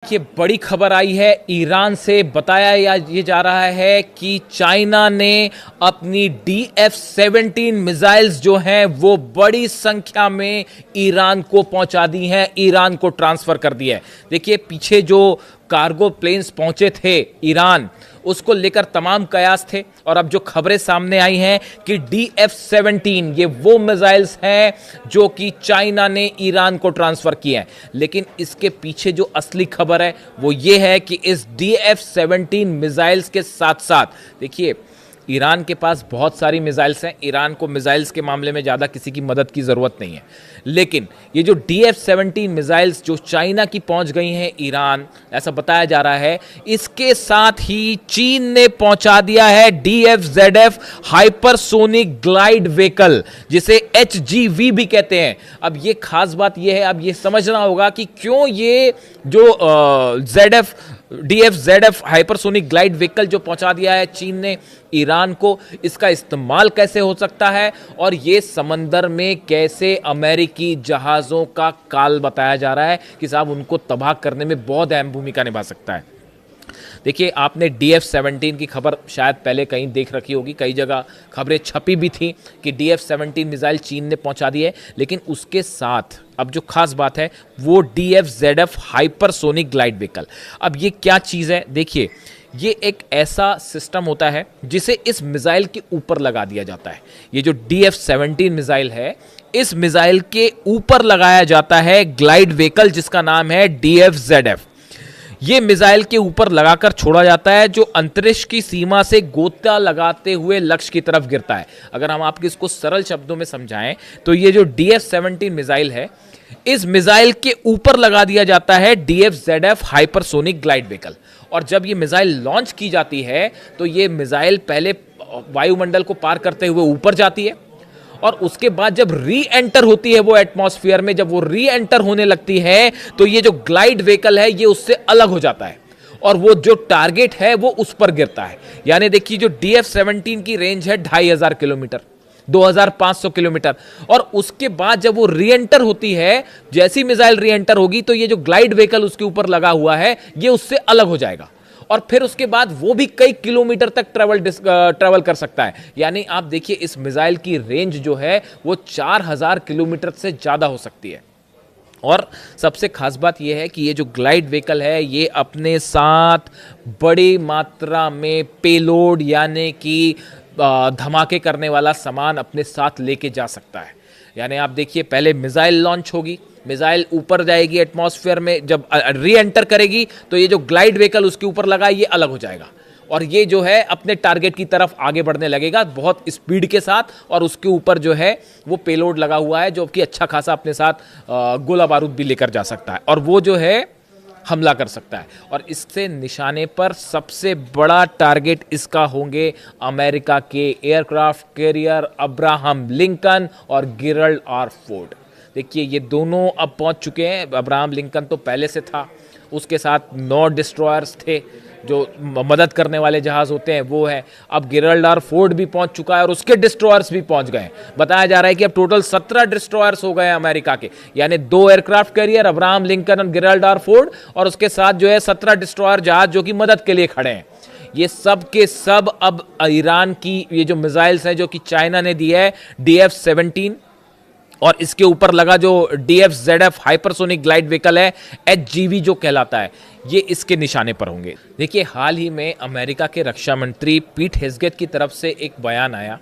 ये बड़ी खबर आई है ईरान से। बताया ये जा रहा है कि चाइना ने अपनी DF-17 मिसाइल्स जो हैं वो बड़ी संख्या में ईरान को पहुंचा दी हैं, ईरान को ट्रांसफर कर दिया है। देखिए पीछे जो कार्गो प्लेन्स पहुंचे थे ईरान, उसको लेकर तमाम कयास थे और अब जो खबरें सामने आई हैं कि DF-17 ये वो मिसाइल्स हैं जो कि चाइना ने ईरान को ट्रांसफर किए हैं। लेकिन इसके पीछे जो असली खबर है वो ये है कि इस DF-17 मिसाइल्स के साथ साथ देखिए ईरान के पास बहुत सारी मिसाइल्स हैं, ईरान को मिसाइल्स के मामले में ज़्यादा किसी की मदद की ज़रूरत नहीं है। लेकिन ये जो DF-17 मिसाइल्स जो चाइना की पहुंच गई हैं ईरान, ऐसा बताया जा रहा है, इसके साथ ही चीन ने पहुंचा दिया है DF-ZF हाइपरसोनिक ग्लाइड व्हीकल, जिसे HGV भी कहते हैं। अब ये खास बात ये है, अब ये समझना होगा कि क्यों ये जो DF-ZF हाइपरसोनिक ग्लाइड व्हीकल जो पहुंचा दिया है चीन ने ईरान को, इसका इस्तेमाल कैसे हो सकता है और ये समंदर में कैसे अमेरिकी जहाज़ों का काल बताया जा रहा है कि साहब उनको तबाह करने में बहुत अहम भूमिका निभा सकता है। देखिए आपने DF-17 की खबर शायद पहले कहीं देख रखी होगी, कई जगह खबरें छपी भी थी कि DF-17 मिसाइल चीन ने पहुंचा दी है। लेकिन उसके साथ अब जो खास बात है वो DF-ZF हाइपरसोनिक ग्लाइड व्हीकल। अब ये क्या चीज़ है, देखिए ये एक ऐसा सिस्टम होता है जिसे इस मिसाइल के ऊपर लगा दिया जाता है। ये जो DF-17 मिसाइल है, इस मिसाइल के ऊपर लगाया जाता है ग्लाइड व्हीकल जिसका नाम है DF-ZF। ये मिसाइल के ऊपर लगाकर छोड़ा जाता है जो अंतरिक्ष की सीमा से गोता लगाते हुए लक्ष्य की तरफ गिरता है। अगर हम आपको इसको सरल शब्दों में समझाएं तो ये जो DF-17 मिसाइल है, इस मिसाइल के ऊपर लगा दिया जाता है DF-ZF हाइपरसोनिक ग्लाइड व्हीकल। और जब ये मिसाइल लॉन्च की जाती है तो ये मिसाइल पहले वायुमंडल को पार करते हुए ऊपर जाती है और उसके बाद जब री एंटर होती है वो एटमॉस्फेयर में, जब वो री एंटर होने लगती है तो ये जो ग्लाइड व्हीकल है ये उससे अलग हो जाता है और वो जो टारगेट है वो उस पर गिरता है। यानी देखिए जो DF-17 की रेंज है 2500 किलोमीटर, 2500 किलोमीटर, और उसके बाद जब वो री एंटर होती है, जैसी मिसाइल री एंटर होगी तो ये जो ग्लाइड व्हीकल उसके ऊपर लगा हुआ है ये उससे अलग हो जाएगा और फिर उसके बाद वो भी कई किलोमीटर तक ट्रेवल कर सकता है। यानी आप देखिए इस मिसाइल की रेंज जो है वो 4000 किलोमीटर से ज़्यादा हो सकती है। और सबसे खास बात यह है कि ये जो ग्लाइड व्हीकल है ये अपने साथ बड़ी मात्रा में पेलोड यानी कि धमाके करने वाला सामान अपने साथ लेके जा सकता है। यानी आप देखिए पहले मिसाइल लॉन्च होगी, मिसाइल ऊपर जाएगी एटमॉस्फेयर में, जब री एंटर करेगी तो ये जो ग्लाइड व्हीकल उसके ऊपर लगा ये अलग हो जाएगा और ये जो है अपने टारगेट की तरफ आगे बढ़ने लगेगा बहुत स्पीड के साथ, और उसके ऊपर जो है वो पेलोड लगा हुआ है जो कि अच्छा खासा अपने साथ गोला बारूद भी लेकर जा सकता है और वो जो है हमला कर सकता है। और इससे निशाने पर सबसे बड़ा टारगेट इसका होंगे अमेरिका के एयरक्राफ्ट कैरियर अब्राहम लिंकन और गेरल्ड आर फोर्ड। देखिए ये दोनों अब पहुंच चुके हैं। अब्राहम लिंकन तो पहले से था, उसके साथ 9 डिस्ट्रॉयर्स थे जो मदद करने वाले जहाज होते हैं वो है। अब गेरल्ड आर फोर्ड भी पहुंच चुका है और उसके डिस्ट्रॉयर्स भी पहुंच गए। बताया जा रहा है कि अब टोटल 17 डिस्ट्रॉयर्स हो गए हैं अमेरिका के, यानी 2 एयरक्राफ्ट कैरियर अब्राहम लिंकन और गेरल्ड आर फोर्ड और उसके साथ जो है 17 डिस्ट्रॉयर जहाज जो कि मदद के लिए खड़े हैं। ये सब के सब अब ईरान की ये जो मिसाइल्स हैं जो कि चाइना ने दी है DF-17 और इसके ऊपर लगा जो DF-ZF हाइपरसोनिक ग्लाइड व्हीकल है HGV जो कहलाता है, ये इसके निशाने पर होंगे। देखिए हाल ही में अमेरिका के रक्षा मंत्री पीट हेग्सेट की तरफ से एक बयान आया।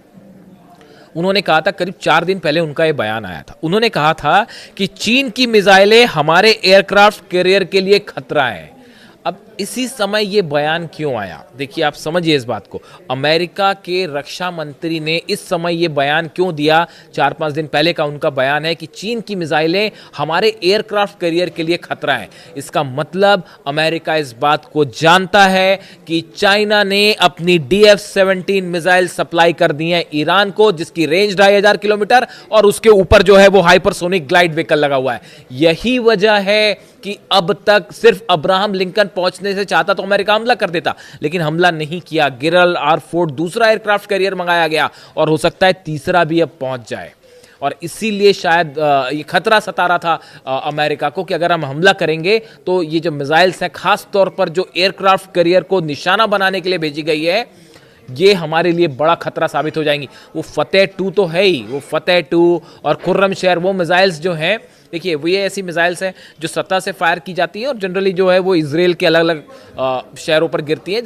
उन्होंने कहा था, करीब 4 दिन पहले उनका ये बयान आया था, उन्होंने कहा था कि चीन की मिसाइलें हमारे एयरक्राफ्ट कैरियर के लिए खतरा है। अब इसी समय ये बयान क्यों आया, देखिए आप समझिए इस बात को। अमेरिका के रक्षा मंत्री ने इस समय ये बयान क्यों दिया, 4-5 दिन पहले का उनका बयान है कि चीन की मिसाइलें हमारे एयरक्राफ्ट कैरियर के लिए खतरा है। इसका मतलब अमेरिका इस बात को जानता है कि चाइना ने अपनी DF-17 मिसाइल सप्लाई कर दी है ईरान को, जिसकी रेंज 2500 किलोमीटर और उसके ऊपर जो है वो हाइपरसोनिक ग्लाइड व्हीकल लगा हुआ है। यही वजह है कि अब तक सिर्फ अब्राहम लिंकन पहुंचने से चाहता तो अमेरिका हमला कर देता, लेकिन हमला नहीं किया। गेरल्ड आर फोर्ड दूसरा एयरक्राफ्ट कैरियर मंगाया गया और हो सकता है तीसरा भी अब पहुंच जाए। और इसीलिए शायद ये खतरा सता रहा था अमेरिका को कि अगर हम हमला करेंगे तो ये जो मिसाइल्स हैं, खास तौर पर जो एयरक्राफ्ट कैरियर को निशाना बनाने के लिए भेजी गई है, ये हमारे लिए बड़ा खतरा साबित हो जाएंगी। वो फतेह 2 तो है ही, वो फतेह 2 और खुर्रम शहर, वो मिसाइल्स जो हैं, देखिए वो ये ऐसी मिसाइल्स हैं जो सतह से फायर की जाती हैं और जनरली जो है वो इजराइल के अलग अलग शहरों पर गिरती हैं,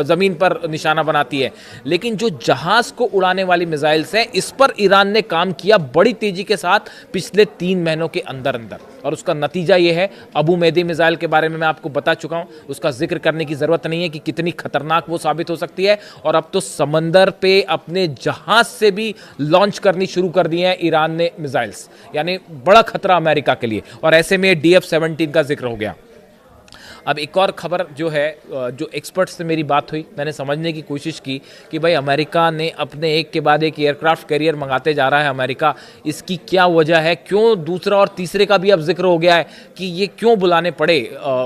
ज़मीन पर निशाना बनाती है। लेकिन जो जहाज़ को उड़ाने वाली मिसाइल्स हैं, इस पर ईरान ने काम किया बड़ी तेज़ी के साथ पिछले 3 महीनों के अंदर अंदर, और उसका नतीजा ये है। अबू मेहदी मिसाइल के बारे में मैं आपको बता चुका हूँ, उसका जिक्र करने की ज़रूरत नहीं है कि कितनी खतरनाक वो साबित हो सकती है। और अब तो समंदर पे अपने जहाज़ से भी लॉन्च करनी शुरू कर दी है ईरान ने मिसाइल्स, यानी बड़ा खतरा अमेरिका के लिए। और ऐसे में DF-17 का जिक्र हो गया। अब एक और खबर जो है, जो एक्सपर्ट्स से मेरी बात हुई, मैंने समझने की कोशिश की कि भाई अमेरिका ने अपने एक के बाद एक एयरक्राफ्ट कैरियर मंगाते जा रहा है अमेरिका, इसकी क्या वजह है, क्यों दूसरा और तीसरे का भी अब जिक्र हो गया है कि ये क्यों बुलाने पड़े।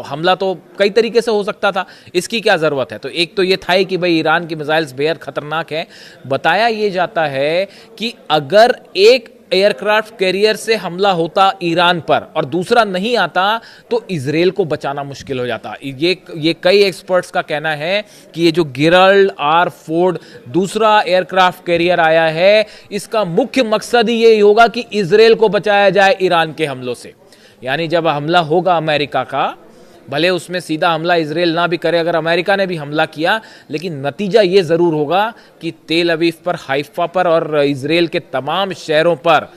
हमला तो कई तरीके से हो सकता था, इसकी क्या ज़रूरत है। तो एक तो ये था ही कि भाई ईरान की मिसाइल्स बेहद खतरनाक है। बताया ये जाता है कि अगर एक एयरक्राफ्ट कैरियर से हमला होता ईरान पर और दूसरा नहीं आता तो इजराइल को बचाना मुश्किल हो जाता। ये कई एक्सपर्ट्स का कहना है कि ये जो गेराल्ड आर फोर्ड दूसरा एयरक्राफ्ट कैरियर आया है, इसका मुख्य मकसद ही यही होगा कि इजराइल को बचाया जाए ईरान के हमलों से। यानी जब हमला होगा अमेरिका का, भले उसमें सीधा हमला इजराइल ना भी करे, अगर अमेरिका ने भी हमला किया, लेकिन नतीजा ये ज़रूर होगा कि तेल अवीव पर, हाइफा पर और इजराइल के तमाम शहरों पर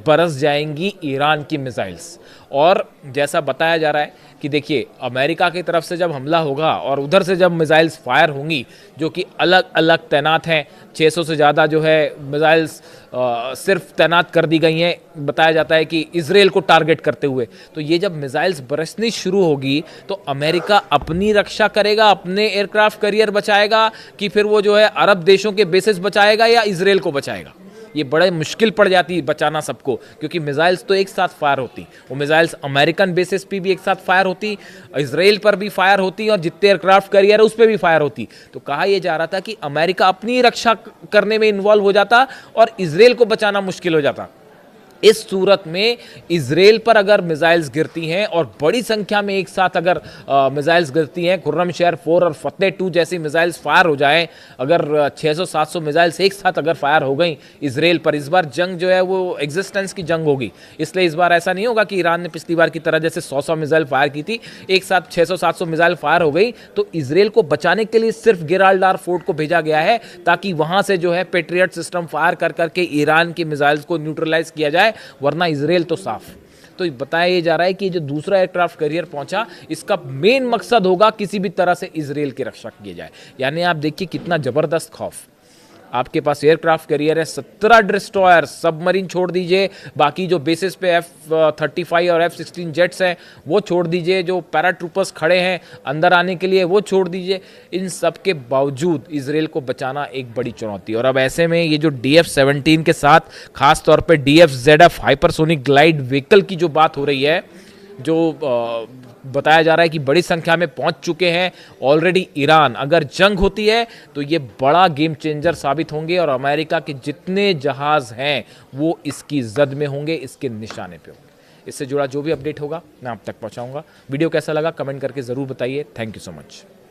बरस जाएंगी ईरान की मिसाइल्स। और जैसा बताया जा रहा है कि देखिए अमेरिका की तरफ से जब हमला होगा और उधर से जब मिसाइल्स फायर होंगी, जो कि अलग अलग तैनात हैं, 600 से ज़्यादा जो है मिसाइल्स सिर्फ तैनात कर दी गई हैं, बताया जाता है कि इजराइल को टारगेट करते हुए। तो ये जब मिसाइल्स बरसनी शुरू होगी तो अमेरिका अपनी रक्षा करेगा, अपने एयरक्राफ्ट कैरियर बचाएगा, कि फिर वो जो है अरब देशों के बेसिस बचाएगा या इजराइल को बचाएगा। ये बड़ा मुश्किल पड़ जाती है बचाना सबको, क्योंकि मिसाइल्स तो एक साथ फायर होती, वो मिसाइल्स अमेरिकन बेसिस पे भी एक साथ फायर होती, इजराइल पर भी फायर होती और जितने एयरक्राफ्ट कैरियर है उस पर भी फायर होती। तो कहा यह जा रहा था कि अमेरिका अपनी रक्षा करने में इन्वॉल्व हो जाता और इजराइल को बचाना मुश्किल हो जाता। इस सूरत में इजराइल पर अगर मिसाइल्स गिरती हैं और बड़ी संख्या में एक साथ अगर मिसाइल्स गिरती हैं, खुर्रम शहर 4 और फतेह 2 जैसी मिसाइल्स फायर हो जाएं, अगर 600-700 मिसाइल्स एक साथ अगर फायर हो गई इजराइल पर, इस बार जंग जो है वो एग्जिस्टेंस की जंग होगी। इसलिए इस बार ऐसा नहीं होगा कि ईरान ने पिछली बार की तरह जैसे 100 मिसाइल फायर की थी, एक साथ 600-700 मिसाइल फायर हो गई। तो इजराइल को बचाने के लिए सिर्फ गेराल्ड आर फोर्ड को भेजा गया है, ताकि वहां से जो है पेट्रियट सिस्टम फायर कर करके ईरान की मिसाइल्स को न्यूट्रलाइज किया जाए, वरना इजराइल तो साफ। तो बताया जा रहा है कि जो दूसरा एयरक्राफ्ट कैरियर पहुंचा, इसका मेन मकसद होगा किसी भी तरह से इजराइल की रक्षा की जाए। यानी आप देखिए कितना जबरदस्त खौफ। आपके पास एयरक्राफ्ट कैरियर है, 17 डिस्ट्रॉयर, सबमरीन छोड़ दीजिए, बाकी जो बेसिस पे F-35 और F-16 जेट्स हैं वो छोड़ दीजिए, जो पैराट्रूपर्स खड़े हैं अंदर आने के लिए वो छोड़ दीजिए। इन सब के बावजूद इजराइल को बचाना एक बड़ी चुनौती। और अब ऐसे में ये जो DF-17 के साथ खास तौर पे DF-ZF हाइपरसोनिक ग्लाइड व्हीकल की जो बात हो रही है, जो बताया जा रहा है कि बड़ी संख्या में पहुंच चुके हैं ऑलरेडी ईरान, अगर जंग होती है तो ये बड़ा गेम चेंजर साबित होंगे और अमेरिका के जितने जहाज हैं वो इसकी जद में होंगे, इसके निशाने पे होंगे। इससे जुड़ा जो भी अपडेट होगा मैं आप तक पहुंचाऊंगा। वीडियो कैसा लगा कमेंट करके ज़रूर बताइए। Thank you so much.